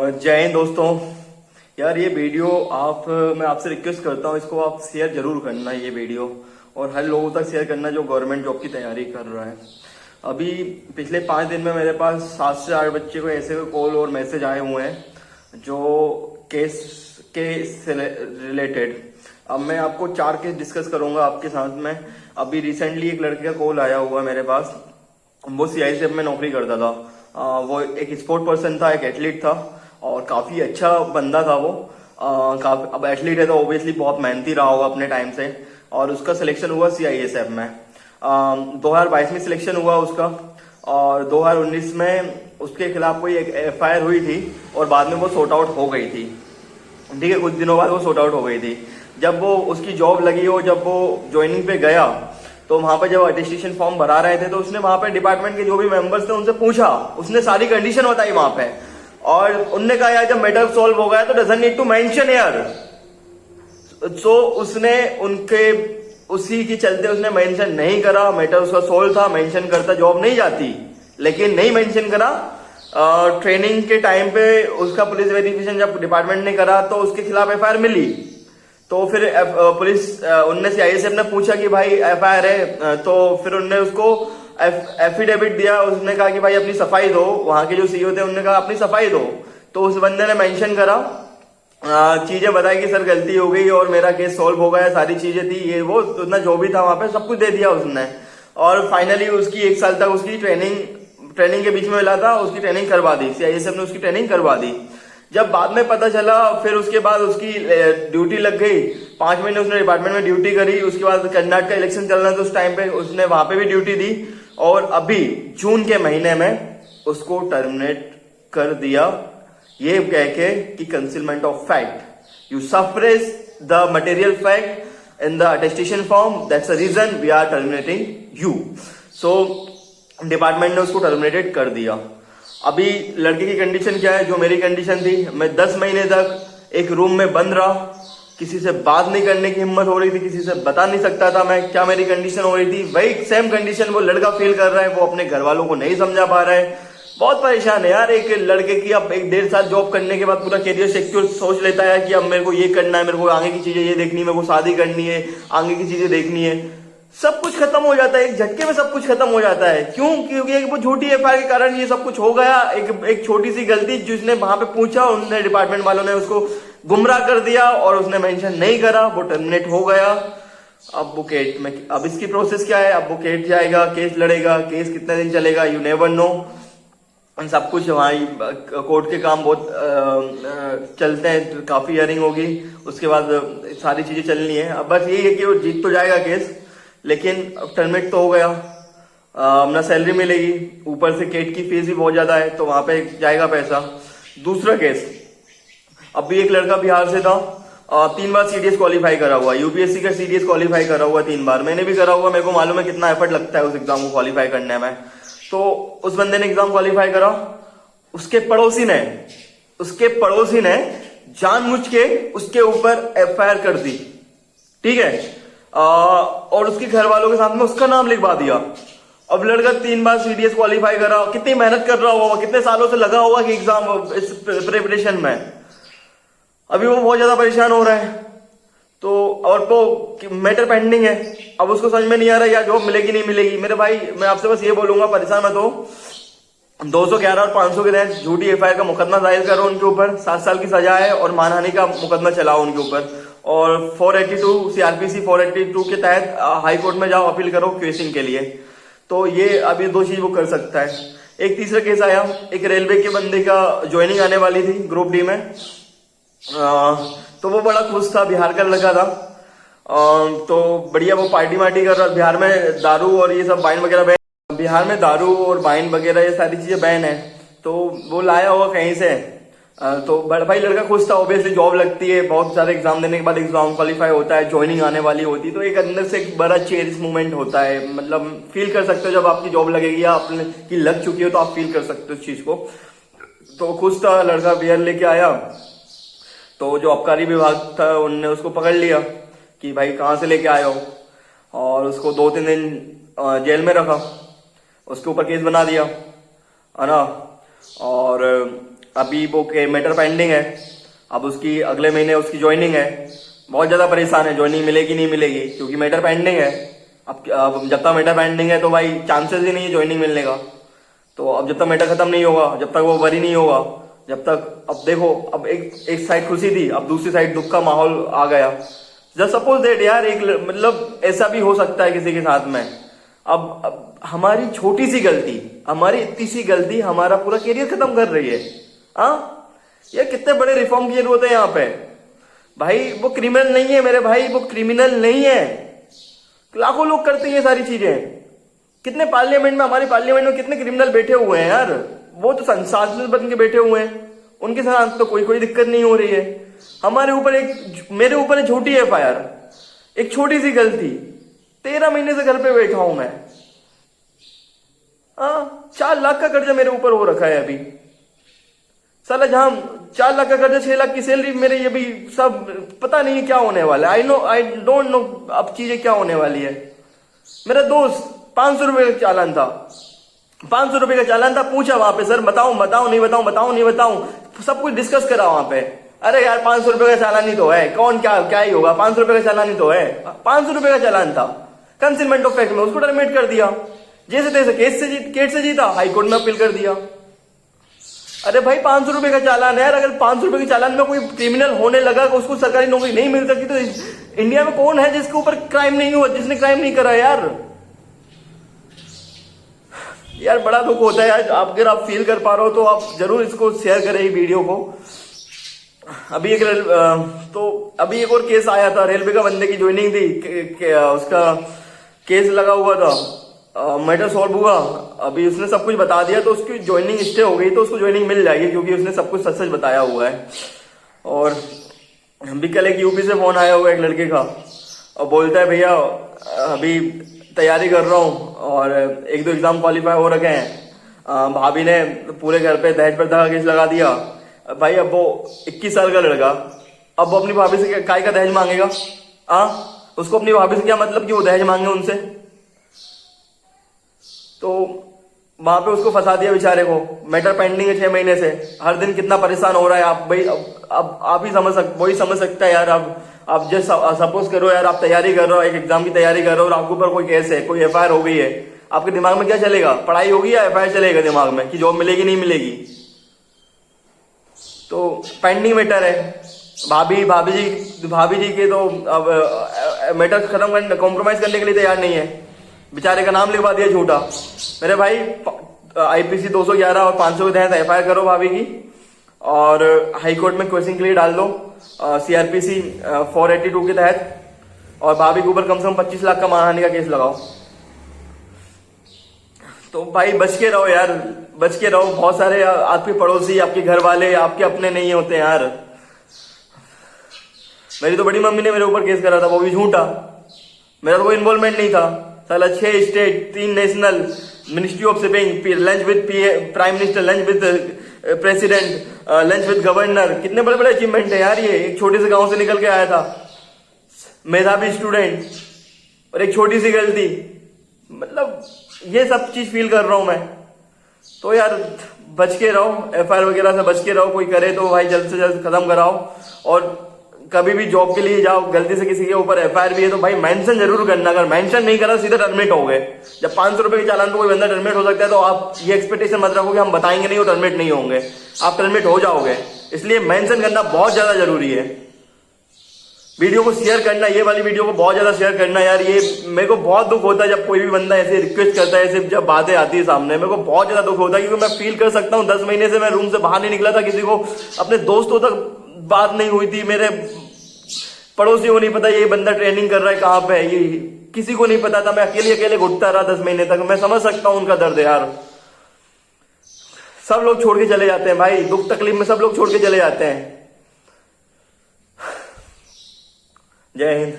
जय हिंद दोस्तों। यार ये वीडियो मैं आपसे रिक्वेस्ट करता हूँ, इसको आप शेयर जरूर करना ये वीडियो, और हर लोगों तक शेयर करना जो गवर्नमेंट जॉब की तैयारी कर रहा है। अभी पिछले 5 दिन में मेरे पास 7 से 8 बच्चे को ऐसे कॉल और मैसेज आए हुए हैं जो केस के रिलेटेड। अब मैं आपको 4 केस डिस्कस करूंगा आपके साथ में। अभी रिसेंटली एक लड़के का कॉल आया हुआ है मेरे पास। वो CISF में नौकरी करता था। वो एक स्पोर्ट पर्सन था, एक एथलीट था और काफी अच्छा बंदा था वो। अब एथलीट है तो ऑब्वियसली बहुत मेहनती रहा होगा अपने टाइम से, और उसका सिलेक्शन हुआ CISF में। 2022 में सिलेक्शन हुआ उसका, और 2019 में उसके खिलाफ कोई एक FIR हुई थी और बाद में वो सॉर्ट आउट हो गई थी। ठीक है, कुछ दिनों बाद वो सॉर्ट आउट हो गई थी। जब वो उसकी जॉब लगी और जब वो ज्वाइनिंग पे गया तो वहां पर जब अटेस्टेशन फॉर्म भरा रहे थे तो उसने वहां पे डिपार्टमेंट के जो भी मेंबर्स थे उनसे पूछा, उसने सारी कंडीशन बताई वहां पे, और उनने कहा यार जब मैटर सॉल्व हो गया तो डजंट नीड टू मेंशन यार। सो उसने उनके उसी की चलते उसने मेंशन नहीं करा। मैटर उसका सॉल्व था, मेंशन करता जॉब नहीं जाती, लेकिन नहीं मेंशन करा। ट्रेनिंग के टाइम पे उसका पुलिस वेरिफिकेशन जब डिपार्टमेंट ने करा तो उसके खिलाफ FIR मिली। तो फिर पुलिस उनने CISF ने पूछा कि भाई FIR है, तो फिर उनने उसको एफिडेविट दिया। उसने कहा कि भाई अपनी सफाई दो। वहां के जो CEO थे उन्होंने कहा अपनी सफाई दो। तो उस बंदे ने मेंशन करा, चीजें बताई कि सर गलती हो गई और मेरा केस सॉल्व हो गया, सारी चीजें थी ये वो, उतना जो भी था वहां पे सब कुछ दे दिया उसने। और फाइनली उसकी 1 साल तक उसकी ट्रेनिंग के बीच में मिला था, उसकी ट्रेनिंग करवा दी, CISF ने उसकी ट्रेनिंग करवा दी। जब बाद में पता चला फिर उसके बाद उसकी ड्यूटी लग गई। 5 महीने उसने डिपार्टमेंट में ड्यूटी करी। उसके बाद कर्नाटक का इलेक्शन चल रहा था उस टाइम पे, उसने वहां पे भी ड्यूटी दी, और अभी जून के महीने में उसको टर्मिनेट कर दिया, ये कह के कि concealment of fact, you suppress the material fact in the attestation form, that's a reason we are terminating you. So department ने उसको टर्मिनेटेड कर दिया। अभी लड़के की कंडीशन क्या है, जो मेरी कंडीशन थी, मैं 10 महीने तक एक रूम में बंद रहा, किसी से बात नहीं करने की हिम्मत हो रही थी, किसी से बता नहीं सकता था मैं क्या मेरी कंडीशन हो रही थी। वही सेम कंडीशन वो लड़का फील कर रहा है, वो अपने घर वालों को नहीं समझा पा रहा है। बहुत परेशान है यार एक लड़के की। अब 1-1.5 साल जॉब करने के बाद पूरा करियर सिक्योर सोच लेता है कि अब मेरे को ये करना है, मेरे को आगे की चीजें ये देखनी है, मेरे को शादी करनी है, आगे की चीजें देखनी है। सब कुछ खत्म हो जाता है एक झटके में, सब कुछ खत्म हो जाता है। क्यों? क्योंकि वो झूठी FIR के कारण ये सब कुछ हो गया। एक छोटी सी गलती जिसने वहां पे पूछा, उन्होंने डिपार्टमेंट वालों ने उसको गुमराह कर दिया और उसने मेंशन नहीं करा, वो टर्मिनेट हो गया। अब वो केट में, अब इसकी प्रोसेस क्या है, अब वो केट जाएगा, केस लड़ेगा, केस कितने दिन चलेगा यू नेवर नो। सब कुछ वहाँ कोर्ट के काम बहुत चलते हैं, काफी हियरिंग होगी, उसके बाद सारी चीजें चलनी है। अब बस यही है कि वो जीत तो जाएगा केस, लेकिन अब टर्मिनेट तो हो गया। अपना सैलरी मिलेगी, ऊपर से केट की फीस भी बहुत ज्यादा है, तो वहां पे जाएगा पैसा। दूसरा केस, अभी एक लड़का बिहार से था, 3 बार CDS क्वालिफाई करा हुआ, UPSC का CDS क्वालिफाई करा हुआ 3 बार। मैंने भी करा हुआ, मेरे को मालूम है कितना एफर्ट लगता है उस एग्जाम को क्वालिफाई करने में। तो उस बंदे ने एग्जाम क्वालिफाई करा, उसके पड़ोसी ने जानबूझ के उसके ऊपर FIR कर दी, ठीक है, और उसके घर वालों के साथ में उसका नाम लिखवा दिया। अब लड़का 3 बार CDS क्वालिफाई करा, कितनी मेहनत कर रहा होगा, कितने सालों से लगा होगा कि एग्जाम इस प्रिपरेशन में। अभी वो बहुत ज्यादा परेशान हो रहा है, तो और तो मैटर पेंडिंग है। अब उसको समझ में नहीं आ रहा यार जॉब मिलेगी नहीं मिलेगी। मेरे भाई मैं आपसे बस ये बोलूंगा, परेशान मत हो। 211 और 500 के तहत झूठी FIR का मुकदमा दायर करो उनके ऊपर, 7 साल की सजा है, और मानहानि का मुकदमा चलाओ उनके ऊपर। और 482 CRPC 482 के तहत हाई कोर्ट में जाओ, अपील करो क्वेश्चन के लिए। तो ये अभी 2 चीज वो कर सकता है। एक तीसरा केस आया, एक रेलवे के बंदे का ज्वाइनिंग आने वाली थी ग्रुप D में। तो वो बड़ा खुश था, बिहार का लड़का था। तो बढ़िया वो पार्टी वार्टी कर रहा। बिहार में दारू और ये सब वाइन वगैरह बैन, बिहार में दारू और वाइन वगैरह ये सारी चीजें बैन है। तो वो लाया हुआ कहीं से। तो बड़ा भाई लड़का खुश था, ऑब्वियसली जॉब लगती है, बहुत सारे एग्जाम देने के बाद एग्जाम क्वालिफाई होता है, ज्वाइनिंग आने वाली होती है, तो एक अंदर से एक बड़ा चेरिश मूवमेंट होता है। मतलब फील कर सकते हो जब आपकी जॉब लगेगी या आपने की लग चुकी हो तो आप फील कर सकते हो उस चीज को। तो खुश था लड़का, बियर लेके आया। तो जो आबकारी विभाग था उनने उसको पकड़ लिया कि भाई कहाँ से लेके आए हो, और उसको 2-3 दिन जेल में रखा, उसके ऊपर केस बना दिया, है ना। और अभी वो मैटर पेंडिंग है, अब उसकी अगले महीने उसकी ज्वाइनिंग है। बहुत ज्यादा परेशान है, ज्वाइनिंग मिलेगी नहीं मिलेगी, क्योंकि मैटर पेंडिंग है। अब जब तक मैटर पेंडिंग है तो भाई चांसेस ही नहीं है ज्वाइनिंग मिलने का। तो अब जब तक मैटर खत्म नहीं होगा, जब तक वो वरी नहीं होगा, जब तक, अब देखो, अब एक साइड खुशी थी, अब दूसरी साइड दुख का माहौल आ गया। जस्ट सपोज दैट यार, एक मतलब ऐसा भी हो सकता है किसी के साथ में। अब हमारी छोटी सी गलती, हमारी इतनी सी गलती हमारा पूरा करियर खत्म कर रही है। हाँ, ये कितने बड़े रिफॉर्म की जरूरत है यहाँ पे। भाई वो क्रिमिनल नहीं है मेरे भाई, वो क्रिमिनल नहीं है। लाखों लोग करते हैं ये सारी चीजें। कितने पार्लियामेंट में, हमारी पार्लियामेंट में कितने क्रिमिनल बैठे हुए हैं यार, वो तो सांसद बन के बैठे हुए हैं, उनके साथ तो कोई दिक्कत नहीं हो रही है। हमारे ऊपर मेरे ऊपर एक झूठी FIR, एक छोटी सी गलती, 13 महीने से घर पे बैठा हूं मैं। 4 लाख का कर्जा मेरे ऊपर हो रखा है अभी। साला जहां 4 लाख का कर्जा, 6 लाख की सैलरी मेरे, ये भी सब पता नहीं है क्या होने वाला है। आई डोंट नो अब चीजें क्या होने वाली है। मेरा दोस्त 500 रुपए का चालान था, 500 रुपए का चालान था। पूछा वहां पे, सर बताऊं नहीं बताऊं, सब कुछ डिस्कस करा वहां पे। अरे यार 500 रुपए का चालान ही तो है, कौन क्या ही होगा, 500 रुपए का चालान ही तो है। 500 रुपए का चालान था, कंसीलमेंट ऑफ फैक्ट में उसको टर्मिनेट कर दिया। जैसे तैसे केस से जीता, हाईकोर्ट में अपील कर दिया। अरे भाई 500 रुपए का चालान है यार, अगर 500 रुपए के चालान में कोई क्रिमिनल होने लगा, उसको सरकारी नौकरी नहीं मिल सकती, तो इंडिया में कौन है जिसके ऊपर क्राइम नहीं हुआ, जिसने क्राइम नहीं करा यार बड़ा दुख होता है यार। अगर आप फील कर पा रहे हो तो आप जरूर इसको शेयर करें, ये वीडियो को। अभी एक और केस आया था, रेलवे का बंदे की ज्वाइनिंग थी, उसका केस लगा हुआ था, मैटर सॉल्व हुआ। अभी उसने सब कुछ बता दिया, तो उसकी ज्वाइनिंग स्टे हो गई, तो उसको ज्वाइनिंग मिल जाएगी, क्योंकि उसने सब कुछ सच बताया हुआ है। और भी कल एक यूपी से फोन आया हुआ है एक लड़के का, और बोलता है भैया अभी तैयारी कर रहा हूँ और 1-2 एग्जाम क्वालिफाई हो रखे हैं, भाभी ने पूरे घर पे दहेज प्रथा का केस लगा दिया। भाई अब वो 21 साल का लड़का, अब वो अपनी भाभी से काय का दहेज मांगेगा? उसको अपनी भाभी से क्या मतलब कि वो दहेज मांगे उनसे? तो वहां पे उसको फंसा दिया बेचारे को। मैटर पेंडिंग है 6 महीने से, हर दिन कितना परेशान हो रहा है आप भाई। अब आप ही वही समझ सकता है यार। अब जस्ट सपोज करो यार, आप तैयारी कर रहे हो, एक एग्जाम की तैयारी कर रहे हो, और आपके ऊपर कोई केस है, कोई FIR हो गई है, आपके दिमाग में क्या चलेगा? पढ़ाई होगी या FIR चलेगा दिमाग में कि जॉब मिलेगी नहीं मिलेगी? तो पेंडिंग मैटर है। भाभी जी के तो अब मैटर खत्म करने, कॉम्प्रोमाइज करने के लिए तैयार नहीं है। बेचारे का नाम लिखवा दिया झूठा। मेरे भाई IPC 211 और 500 के तहत FIR करो भाभी की, और हाईकोर्ट में क्वेश्चन के लिए डाल दो CRPC 482 के तहत, और भाभी के ऊपर कम से कम 25 लाख का मानहानि का केस लगाओ। तो भाई बच के रहो यार, बच के रहो। बहुत सारे आपके पड़ोसी, आपके घर वाले आपके अपने नहीं होते यार। मेरी तो बड़ी मम्मी ने मेरे ऊपर केस करा था, वो भी झूठा, मेरा तो कोई इन्वॉल्वमेंट नहीं था। साला 6 state, 3 national, ministry of shipping, lunch with prime minister, lunch with president, lunch with governor, कितने बड़े बड़े अचीवमेंट है यार। ये एक छोटे से गांव से निकल के आया था, मेधावी स्टूडेंट, और एक छोटी सी गलती, मतलब ये सब चीज फील कर रहा हूं मैं। तो यार बच के रहो, FIR वगैरह से बच के रहो। कोई करे तो भाई जल्द से जल्द खत्म कराओ। और कभी भी जॉब के लिए जाओ, गलती से किसी के ऊपर FIR भी है तो भाई मेंशन जरूर करना। अगर मेंशन नहीं करा सीधा टर्मिनेट हो गए। जब 500 रुपए के चालान पे कोई बंदा टर्मिनेट हो सकता है, तो आप ये एक्सपेक्टेशन मत रखो कि हम बताएंगे नहीं वो टर्मिनेट नहीं होंगे, आप टर्मिनेट हो जाओगे। इसलिए मेंशन करना बहुत ज्यादा जरूरी है। वीडियो को शेयर करना, ये वाली वीडियो को बहुत ज्यादा शेयर करना यार। ये मेरे को बहुत दुख होता है जब कोई भी बंदा ऐसे रिक्वेस्ट करता है, ऐसे जब बातें आती है सामने, मेरे को बहुत ज्यादा दुख होता है, क्योंकि मैं फील कर सकता हूँ। 10 महीने से मैं रूम से बाहर नहीं निकला था, किसी को, अपने दोस्तों तक बात नहीं हुई थी, मेरे पड़ोसियों को नहीं पता ये बंदा ट्रेनिंग कर रहा है कहाँ पे है, ये किसी को नहीं पता था। मैं अकेले घुटता रहा 10 महीने तक। मैं समझ सकता हूँ उनका दर्द यार। सब लोग छोड़ के चले जाते हैं भाई, दुख तकलीफ में सब लोग छोड़ के चले जाते हैं। जय हिंद।